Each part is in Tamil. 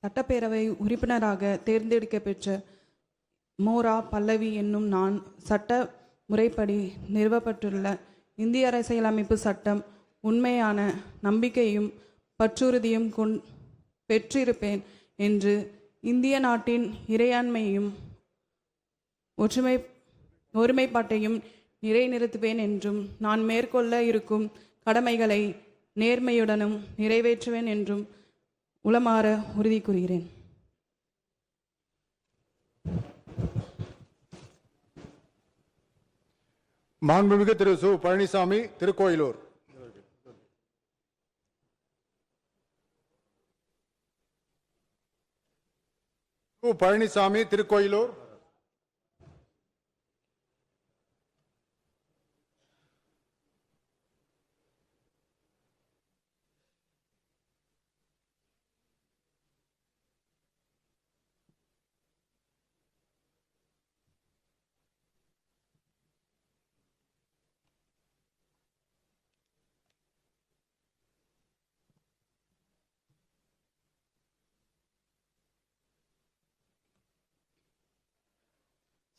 சட்டப்பேரவை உறுப்பினராக தேர்ந்தெடுக்கப்பெற்ற மோரா பல்லவி என்னும் நான் சட்ட முறைப்படி நிறுவப்பட்டுள்ள இந்திய அரசியலமைப்பு சட்டம் உண்மையான நம்பிக்கையும் பற்றுறுதியும் பெற்றிருப்பேன் என்று இந்திய நாட்டின் இறையாண்மையும் ஒருமைப்பாட்டையும் நிலைநிறுத்துவேன் என்றும் நான் மேற்கொள்ள இருக்கும் கடமைகளை நேர்மையுடனும் நிறைவேற்றுவேன் என்றும் உளமாற உறுதி கூறுகிறேன். மாண்புமிகு திரு சு பழனிசாமி, திருக்கோயிலூர். சு பழனிசாமி, திருக்கோயிலூர்.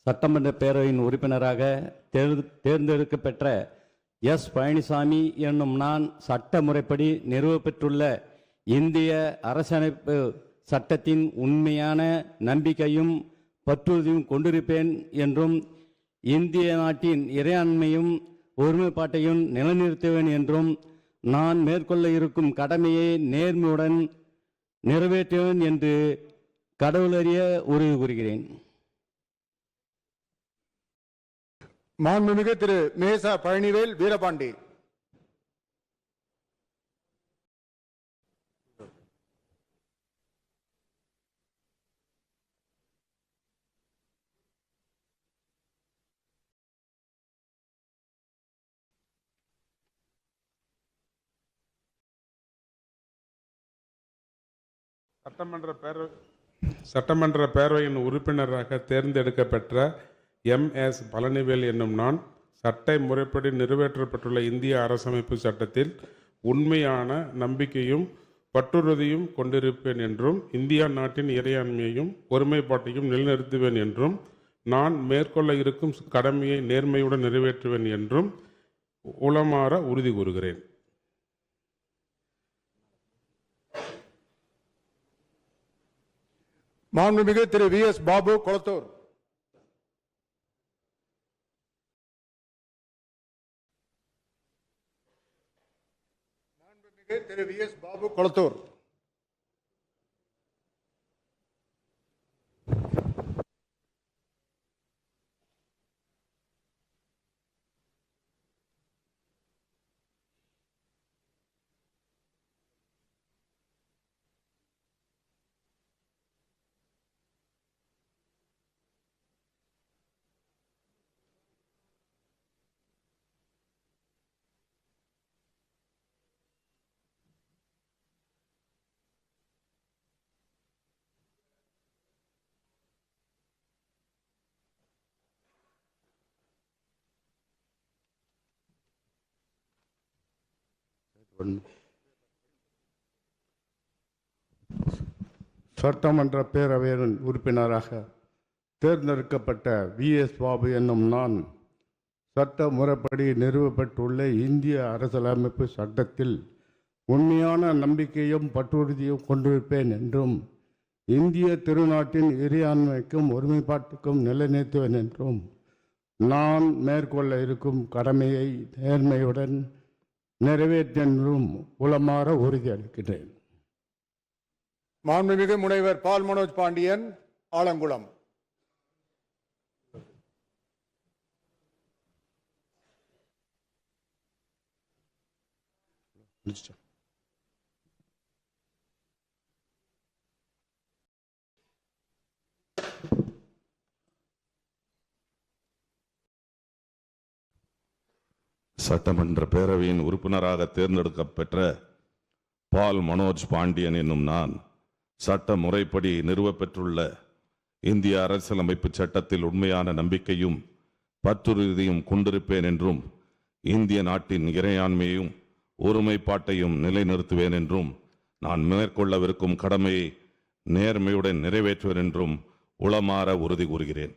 சட்டமன்ற பேரவையின் உறுப்பினராக தேர்ந்தெடுக்கப்பெற்ற எஸ் பழனிசாமி என்னும் நான் சட்ட முறைப்படி நிறுவப்பெற்றுள்ள இந்திய அரசியலமைப்பு சட்டத்தின் உண்மையான நம்பிக்கையும் பற்றுறுதியும் கொண்டிருப்பேன் என்றும் இந்திய நாட்டின் இறையாண்மையும் ஒருமைப்பாட்டையும் நிலைநிறுத்துவேன் என்றும் நான் மேற்கொள்ள இருக்கும் கடமையை நேர்மையுடன் நிறைவேற்றுவேன் என்று கடவுளறிய உறுதி கூறுகிறேன். மாண்புமிகு திரு மேசா பழனிவேல் வீரபாண்டி. சட்டமன்ற பேரவையின் உறுப்பினராக தேர்ந்தெடுக்கப்பெற்ற எம்.எஸ். பழனிவேல் என்னும் நான் சட்ட முறைப்படி நிறைவேற்றப்பட்டுள்ள இந்திய அரசமைப்பு சட்டத்தில் உண்மையான நம்பிக்கையும் பற்றுறுதியும் கொண்டிருப்பேன் என்றும் இந்தியா நாட்டின் இறையாண்மையையும் ஒருமைப்பாட்டையும் நிலைநிறுத்துவேன் என்றும் நான் மேற்கொள்ள இருக்கும் கடமையை நேர்மையுடன் நிறைவேற்றுவேன் என்றும் உளமாற உறுதி கூறுகிறேன். மாண்புமிகு திரு வி.எஸ். பாபு, கொளத்தூர். திரு வி.எஸ். பாபு, கொளத்தூர். சட்டமன்ற பேரவையின் உறுப்பினராக தேர்ந்தெடுக்கப்பட்ட வி.எஸ். பாபு என்னும் நான் சட்ட முறைப்படி நிறுவப்பட்டுள்ள இந்திய அரசியலமைப்பு சட்டத்தில் உண்மையான நம்பிக்கையும் பற்றுறுதியும் கொண்டிருப்பேன் என்றும் இந்திய திருநாட்டின் இறையாண்மைக்கும் ஒருமைப்பாட்டுக்கும் நிலைநிறுத்துவேன் என்றும் நான் மேற்கொள்ள இருக்கும் கடமையை நேர்மையுடன் நிறைவேற்றென்றும் உளமாற உறுதியளிக்கிறேன். மாண்புமிகு முனைவர் பால் மனோஜ் பாண்டியன், ஆலங்குளம். சட்டமன்ற பேரவையின் உறுப்பினராக தேர்ந்தெடுக்கப்பெற்ற பால் மனோஜ் பாண்டியன் என்னும் நான் சட்ட முறைப்படி நிறுவப்பெற்றுள்ள இந்திய அரசியலமைப்பு சட்டத்தில் உண்மையான நம்பிக்கையும் பற்றுறுதியும் கொண்டிருப்பேன் என்றும் இந்திய நாட்டின் இறையாண்மையும் ஒருமைப்பாட்டையும் நிலைநிறுத்துவேன் என்றும் நான் மேற்கொள்ளவிருக்கும் கடமையை நேர்மையுடன் நிறைவேற்றுவேன் என்றும் உளமாற உறுதி கூறுகிறேன்.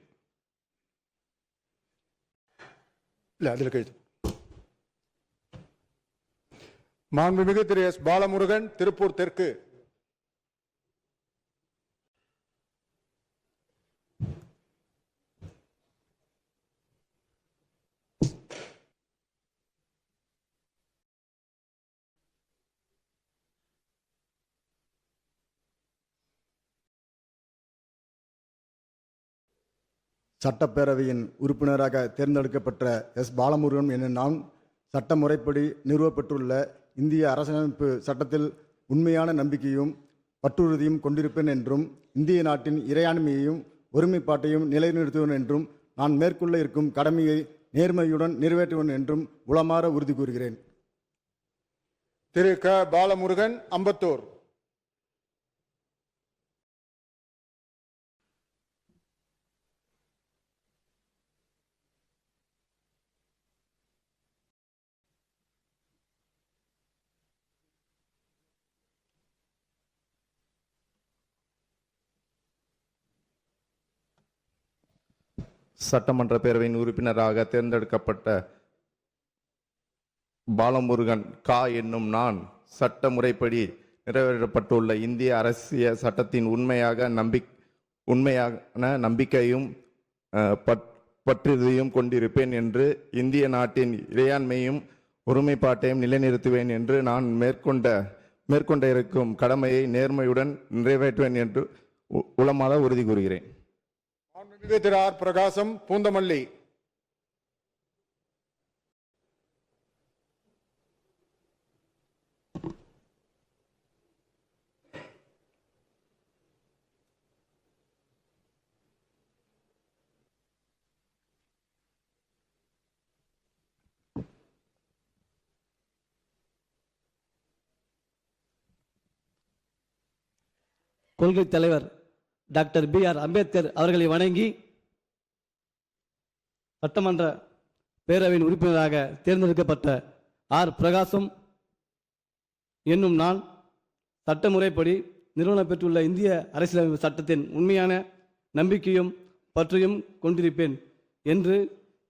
இல்ல அதில் கைது. மாண்புமிகு திரு எஸ் பாலமுருகன், திருப்பூர் தெற்கு. சட்டப்பேரவையின் உறுப்பினராக தேர்ந்தெடுக்கப்பட்ட எஸ் பாலமுருகன் என நான் சட்ட முறைப்படி நிறுவப்பட்டுள்ள இந்திய அரசியலமைப்பு சட்டத்தில் உண்மையான நம்பிக்கையும் பற்றுறுதியும் கொண்டிருப்பேன் என்றும் இந்திய நாட்டின் இறையாண்மையையும் ஒருமைப்பாட்டையும் நிலைநிறுத்துவேன் என்றும் நான் மேற்கொள்ள இருக்கும் கடமையை நேர்மையுடன் நிறைவேற்றுவேன் என்றும் உளமாற உறுதி கூறுகிறேன். திரு க பாலமுருகன், அம்பத்தூர். சட்டமன்ற பேரவையின் உறுப்பினராக தேர்ந்தெடுக்கப்பட்ட பாலமுருகன் கா என்னும் நான் சட்ட முறைப்படி நிறைவேற்றப்பட்டுள்ள இந்திய அரசியல் சட்டத்தின் உண்மையான நம்பிக்கையும் பற்றுறுதியும் கொண்டிருப்பேன் என்று இந்திய நாட்டின் இறையாண்மையும் ஒருமைப்பாட்டையும் நிலைநிறுத்துவேன் என்று நான் மேற்கொண்ட இருக்கும் கடமையை நேர்மையுடன் நிறைவேற்றுவேன் என்று உளமாற உறுதி கூறுகிறேன். மாண்புமிகு திரு ஆர் பிரகாசம், பூந்தமல்லி. கொள்கை தலைவர் டாக்டர் B.R. அம்பேத்கர் அவர்களை வணங்கி சட்டமன்ற பேரவையின் உறுப்பினராக தேர்ந்தெடுக்கப்பட்ட ஆர் பிரகாசம் என்னும் நான் சட்ட முறைப்படி நிறுவனம் பெற்றுள்ள இந்திய அரசியலமைப்பு சட்டத்தின் உண்மையான நம்பிக்கையும் பற்றையும் கொண்டிருப்பேன் என்று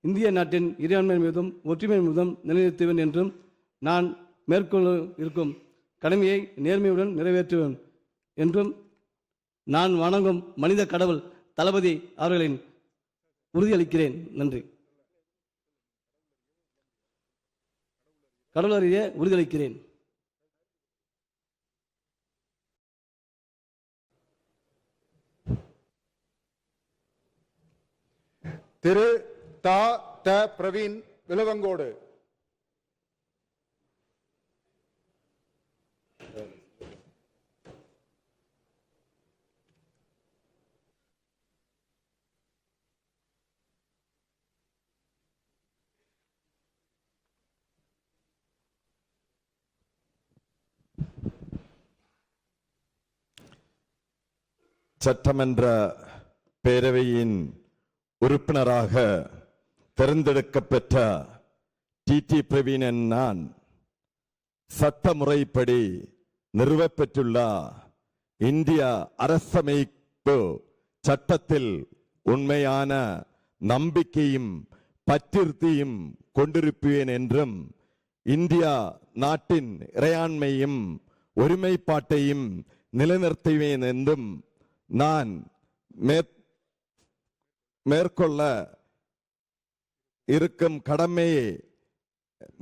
இந்திய நாட்டின் இறையாண்மை மீதும் ஒற்றுமை மீதும் நிலைநிறுத்துவேன் என்றும் நான் மேற்கொள்ள இருக்கும் கடமையை நேர்மையுடன் நிறைவேற்றுவேன் என்றும் நான் வணங்கும் மனித கடவுள் தளபதி அவர்களின் உறுதியளிக்கிறேன். நன்றி. கடவுளறிய உறுதியளிக்கிறேன். திரு த பிரவீன், விலவங்கோடு. சட்டமன்ற பேரவையின் உறுப்பினராக தேர்ந்தெடுக்கப்பட்ட டி பிரவீன் நான் சட்ட முறைப்படி நிறுவப்பெற்றுள்ள இந்திய அரசமைப்பு சட்டத்தில் உண்மையான நம்பிக்கையும் பற்றுறுதியும் கொண்டிருப்பேன் என்றும் இந்திய நாட்டின் இறையாண்மையும் ஒருமைப்பாட்டையும் நிலைநிறுத்துவேன் என்றும் நான் மேற்கொள்ள இருக்கும் கடமையை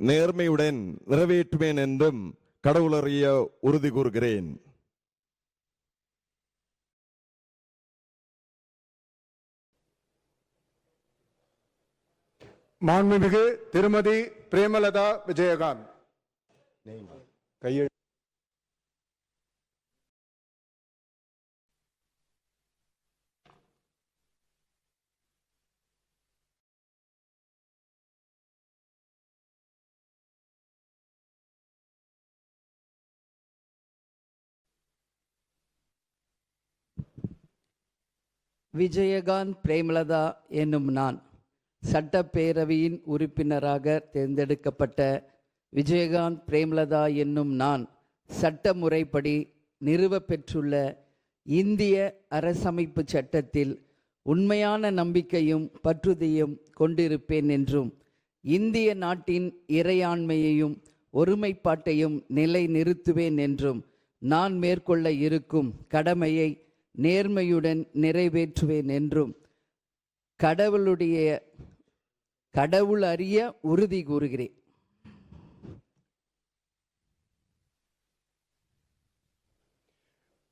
நேர்மையுடன் நிறைவேற்றுவேன் என்றும் கடவுளறிய உறுதி கூறுகிறேன். மாண்புமிகு திருமதி பிரேமலதா விஜயகாந்த். கையெழு. விஜயகாந்த் பிரேமலதா என்னும் நான் சட்டப்பேரவையின் உறுப்பினராக தேர்ந்தெடுக்கப்பட்ட விஜயகாந்த் பிரேமலதா என்னும் நான் சட்ட முறைப்படி நிறுவப்பெற்றுள்ள இந்திய அரசமைப்பு சட்டத்தில் உண்மையான நம்பிக்கையும் பற்றுறுதியும் கொண்டிருப்பேன் என்றும் இந்திய நாட்டின் இறையாண்மையையும் ஒருமைப்பாட்டையும் நிலைநிறுத்துவேன் என்றும் நான் மேற்கொள்ள இருக்கும் கடமையை நேர்மையுடன் நிறைவேற்றுவேன் என்றும் கடவுள் அறிய உறுதி கூறுகிறேன்.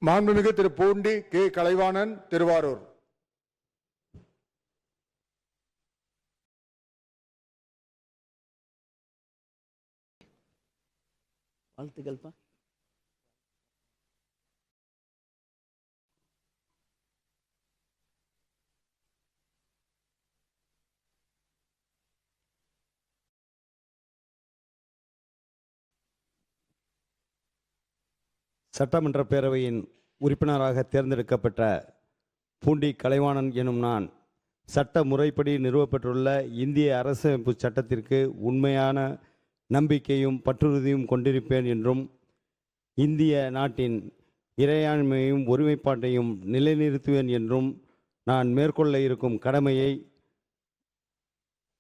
மாண்புமிகு திரு பூண்டி கே கலைவாணன், திருவாரூர். வாழ்த்துக்கள்ப்பா. சட்டமன்ற பேரவையின் உறுப்பினராக தேர்ந்தெடுக்கப்பட்ட பூண்டி கலைவாணன் எனும் நான் சட்ட முறைப்படி நிறுவப்பட்டுள்ள இந்திய அரசமைப்பு சட்டத்திற்கு உண்மையான நம்பிக்கையும் பற்றுறுதியும் கொண்டிருப்பேன் என்றும் இந்திய நாட்டின் இறையாண்மையையும் ஒருமைப்பாட்டையும் நிலைநிறுத்துவேன் என்றும் நான் மேற்கொள்ள இருக்கும் கடமையை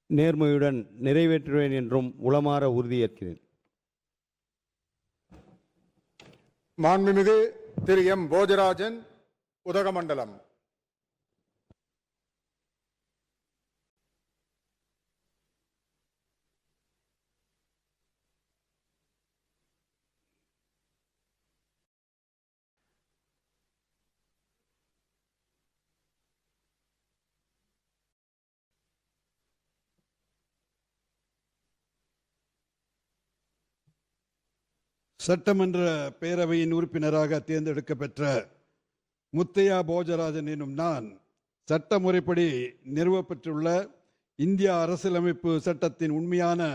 நேர்மையுடன் நிறைவேற்றுவேன் என்றும் உளமாற உறுதியேற்கிறேன். மாண்புமிகு திரு எம் போஜராஜன், உதகமண்டலம். சட்டமன்ற பேரவையின் உறுப்பினராக தேர்ந்தெடுக்கப்பெற்ற முத்தையா போஜராஜன் எனும் நான் சட்ட முறைப்படி நிறுவப்பட்டுள்ள இந்திய அரசியலமைப்பு சட்டத்தின் உண்மையான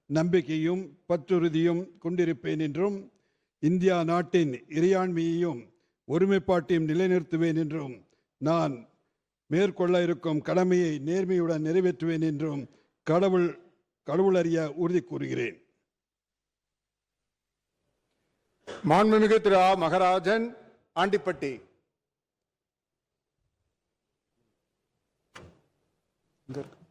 நம்பிக்கையும் பற்றுறுதியும் கொண்டிருப்பேன் என்றும் இந்தியா நாட்டின் இறையாண்மையையும் ஒருமைப்பாட்டையும் நிலைநிறுத்துவேன் என்றும் நான் மேற்கொள்ள இருக்கும் கடமையை நேர்மையுடன் நிறைவேற்றுவேன் என்றும் கடவுள் அறிய உறுதி கூறுகிறேன். மாண்புமிகு திரு ஆ மகராஜன், ஆண்டிப்பட்டி. இங்க இருக்கு.